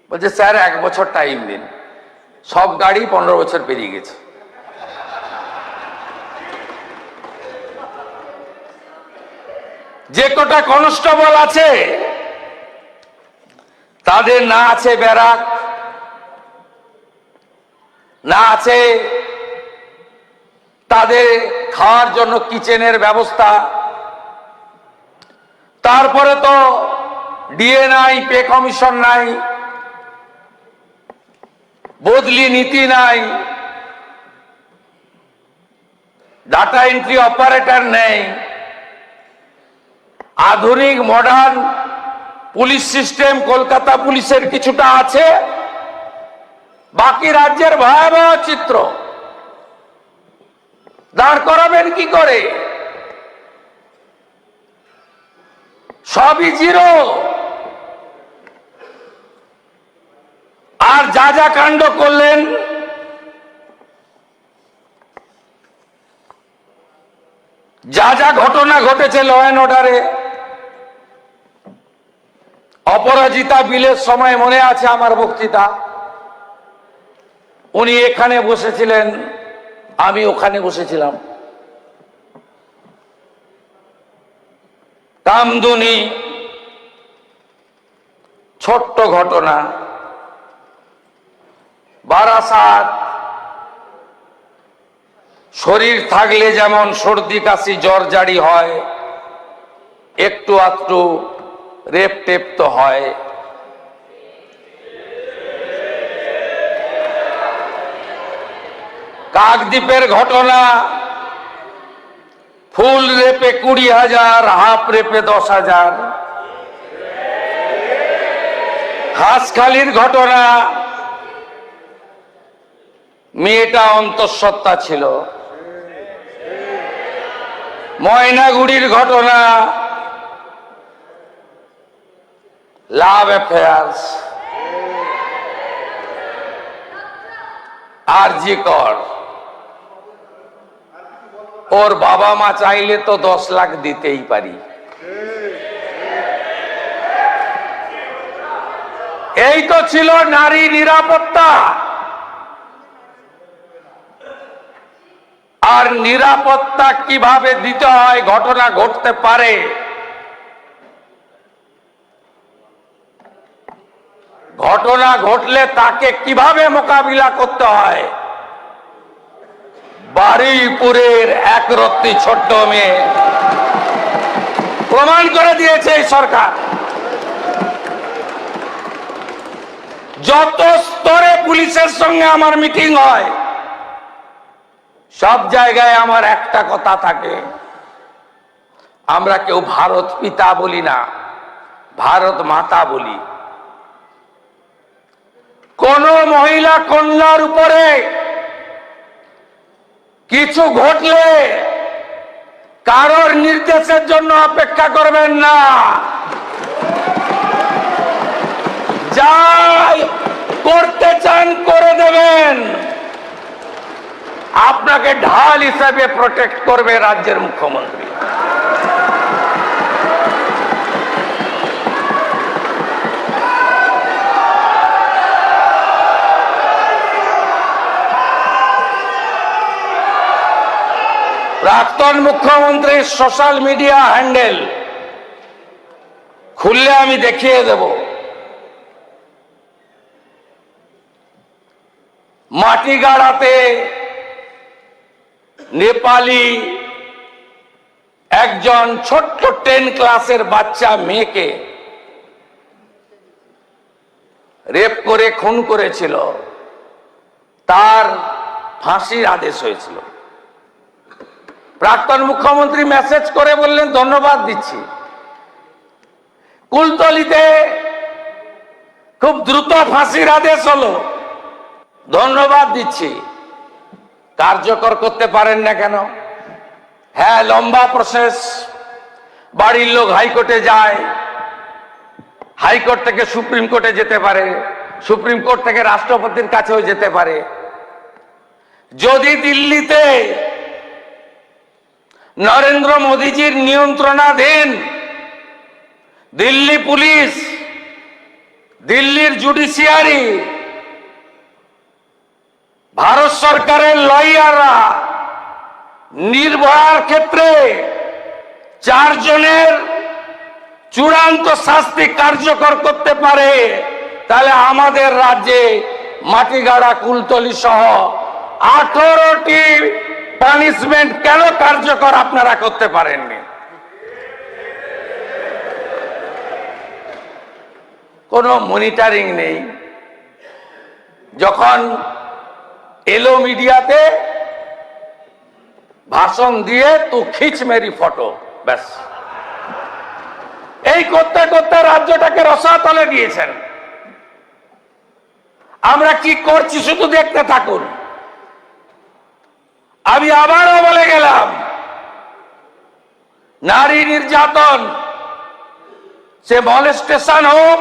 বলছে স্যার 1 বছর টাইম দিন। সব গাড়ি 15 বছর পেরিয়ে গেছে। যে কটা কনস্টেবল আছে তাদের না আছে ব্যারাক, না আছে তাদের খাওয়ার জন্য কিচেনের ব্যবস্থা, তারপরে তো ডিএ নাই, পে কমিশন নাই, বদলি নীতি নাই, ডাটা এন্ট্রি অপারেটর নেই, আধুনিক মডার্ন পুলিশ সিস্টেম কলকাতা পুলিশের কিছুটা আছে, বাকি রাজ্যের ভয়াবহ চিত্র। দাঁড় করাবেন কি করে? সবই জিরো। আর যা যা কাণ্ড করলেন, যা যা ঘটনা ঘটেছে ল অ্যান্ড অর্ডারে, অপরাজিতা বিলের সময় মনে আছে আমার বক্তৃতা, উনি এখানে বসেছিলেন, আমি ওখানে বসেছিলাম। কামদুনি ছোট্ট ঘটনা, বারাসাত শরীর থাকলে যেমন সর্দি কাশি জ্বর জারি হয়, একটু আধটু রেপ টেপ তো হয়। কাকদ্বীপের ঘটনা, ফুল রেপে 20,000, হাফ রেপে 10,000। হাঁসখালির ঘটনা, মেয়েটা অন্তঃসত্ত্বা ছিল। ময়নাগুড়ির ঘটনা, লাভ অ্যাফেয়ার্স। আরজি কর, ওর বাবা মা চাইলে তো 10 লাখ দিতেই পারি। এই তো ছিল নারী নিরাপত্তা। আর নিরাপত্তা কিভাবে দিতে হয়, ঘটনা ঘটতে পারে, ঘটনা ঘটলে তাকে কিভাবে মোকাবিলা করতে হয়, বারুইপুরের একরত্তি ছোট্ট মেয়ে প্রমাণ করে দিয়েছে এই সরকার। যত স্তরে পুলিশের সঙ্গে আমার মিটিং হয়, সব জায়গায় আমার একটা কথা থাকে, আমরা কেউ ভারত পিতা বলি না, ভারত মাতা বলি। কোন মহিলা কন্যার উপরে কিছু ঘটলে কারোর নির্দেশের জন্য অপেক্ষা করবেন না, যাই করতে চান করে দেবেন। আপনাকে ঢাল হিসেবে প্রোটেক্ট করবে রাজ্যের মুখ্যমন্ত্রী। প্রাক্তন মুখ্যমন্ত্রীর সোশ্যাল মিডিয়া হ্যান্ডেল খুললে আমি দেখিয়ে দেব। মাটিগাড়াতে নেপালি একজন ছোট্ট 10 ক্লাসের বাচ্চা মেয়েকে রেপ করে খুন করেছিল, তার ফাঁসির আদেশ হয়েছিল। প্রাক্তন মুখ্যমন্ত্রী মেসেজ করে বললেন ধন্যবাদ দিচ্ছি। কুলতলিতে খুব দ্রুত ফাঁসির আদেশ হলো, ধন্যবাদ দিচ্ছি। কার্যকর করতে পারেন না কেন? হ্যাঁ, লম্বা প্রসেস, বাড়ির লোক হাইকোর্টে যায়, হাইকোর্ট থেকে সুপ্রিম কোর্টে যেতে পারে, সুপ্রিম কোর্ট থেকে রাষ্ট্রপতির কাছেও যেতে পারে। যদি দিল্লিতে নরেন্দ্র মোদীজির নিয়ন্ত্রণাধীন দিল্লি পুলিশ দিল্লির জুডিশিয়ারি, ভারত সরকারের লয়াররা নির্ভয়ার ক্ষেত্রে 4 জনের চূড়ান্ত শাস্তি কার্যকর করতে পারে, তাহলে আমাদের রাজ্যে মাটিগাড়া, কুলতলি সহ 18টি পানিশমেন্ট কেন কার্যকর আপনারা করতে পারেননি? কোনো মনিটরিং নেই। যখন এলো মিডিয়াতে, ভাষণ দিয়ে তো খিচ মেরি ফটো, ব্যাস। এই করতে করতে রাজ্যটাকে রসাতলে দিয়েছেন। আমরা কি করছি শুধু দেখতে থাকুন। আমি আবারও বলে গেলাম, নারী নির্যাতন, সে মলেস্টেশন হোক,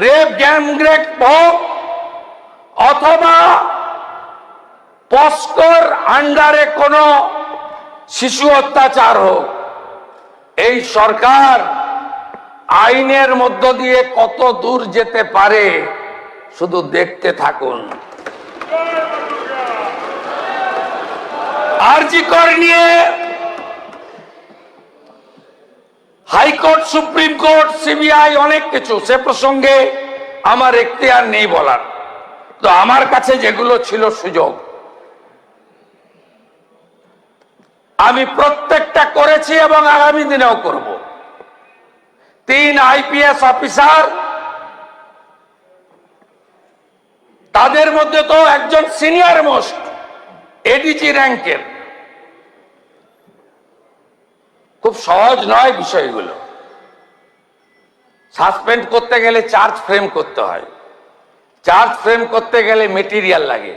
রেপ, গ্যাংরেপ হোক, অথবা পস্কোর আন্ডারে কোনো শিশু অত্যাচার হোক, এই সরকার আইনের মধ্য দিয়ে কত দূর যেতে পারে শুধু দেখতে থাকুন। আরজি কর নিয়ে হাইকোর্ট, সুপ্রিম কোর্ট, সিবিআই অনেক কিছু, সে প্রসঙ্গে আমার এখতিয়ার নেই বলার। তো আমার কাছে যেগুলো ছিল সুযোগ, আমি প্রত্যেকটা করেছি এবং আগামী দিনেও করব। 3 আইপিএস অফিসার, তাদের মধ্যে তো একজন সিনিয়র মোস্ট এডিজি র্যাঙ্কের। খুব সহজ নয় বিষয়গুলো। সাসপেন্ড করতে গেলে চার্জ ফ্রেম করতে হয়, চার্জ ফ্রেম করতে গেলে মেটেরিয়াল লাগে।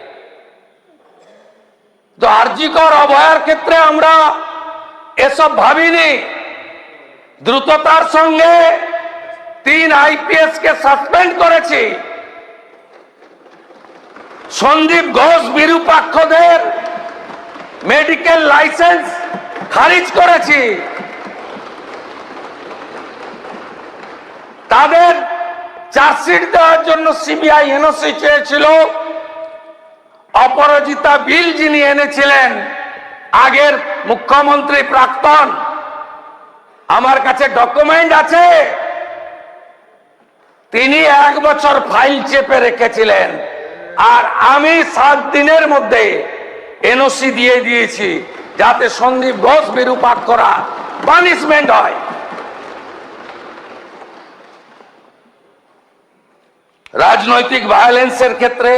তো আরজি কর অভয়ার ক্ষেত্রে আমরা এসব ভাবিনি। দ্রুততার সঙ্গে 3 আইপিএস কে সাসপেন্ড করেছি। সন্দীপ ঘোষ, বিরূপাক্ষদের মেডিকেল লাইসেন্স খারিজ করেছি। তাদের চার্জশিট দেওয়ার জন্য সিবিআই এনওসি চেয়েছিল। অপরাজিতা বিল যিনি এনেছিলেন, আগের মুখ্যমন্ত্রী প্রাক্তন, আমার কাছে ডকুমেন্ট আছে, তিনি 1 বছর ফাইল চেপে রেখেছিলেন। আর আমি 7 দিনের মধ্যে এনওসি দিয়ে দিয়েছি, যাতে সন্দীপ ঘোষ, বিরূপাক্ষরা পানিশমেন্ট হয়। রাজনৈতিক ভায়োলেন্সের ক্ষেত্রে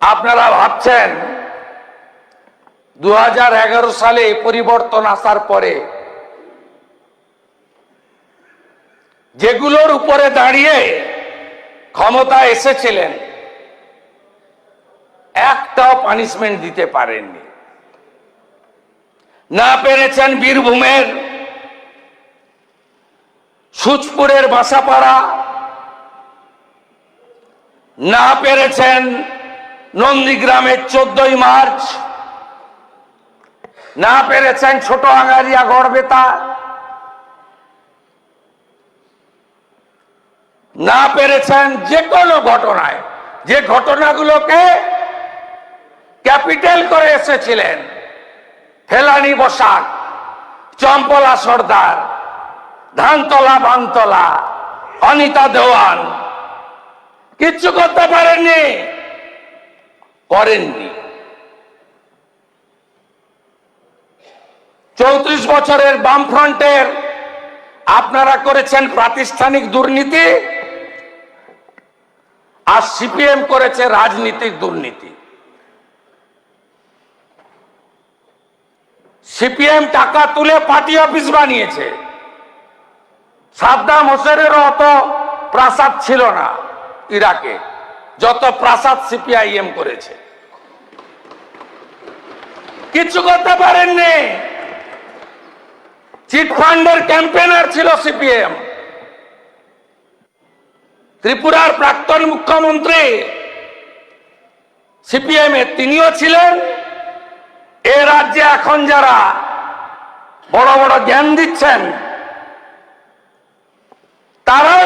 আপনারা ভাবছেন 2011 সালে পরিবর্তন আসার পরে যেগুলোর উপরে দাঁড়িয়ে ক্ষমতা এসেছিলেন, একটাও পানিশমেন্ট দিতে পারেননি। না পেরেছেন বীরভূমের সুচপুরের বাসাপাড়া, না পেরেছেন নন্দীগ্রামের 14ই মার্চ, না পেরেছেন ছোট আঙারিয়া, গড়বেতা, না পেরেছেন যে কোনো ঘটনায়, যে ঘটনাগুলোকে ক্যাপিটাল করে এসেছিলেন, ফেলানি বসাক, চম্পলা সর্দার, ধানতলা, বানতলা, অনিতা দেওয়ান, কিচ্ছু করতে পারেননি, করেননি। 34 বছরের বামফ্রন্টের আপনারা করেছেন প্রাতিষ্ঠানিক দুর্নীতি, আর সিপিএম করেছে রাজনীতিক দুর্নীতি। সিপিএম টাকা তুলে পার্টি অফিস বানিয়েছে। সাদ্দাম হোসেনের অত প্রাসাদ ছিল না ইরাকে, যত প্রাসাদ সিপিআইএম করেছে। কিছু করতে পারেননি। চিটফান্ডের ক্যাম্পেনার ছিল সিপিএম। ত্রিপুরার প্রাক্তন মুখ্যমন্ত্রী সিপিএম এর, তিনিও ছিলেন। এ রাজ্যে এখন যারা বড় বড় জ্ঞান দিচ্ছেন, তারাও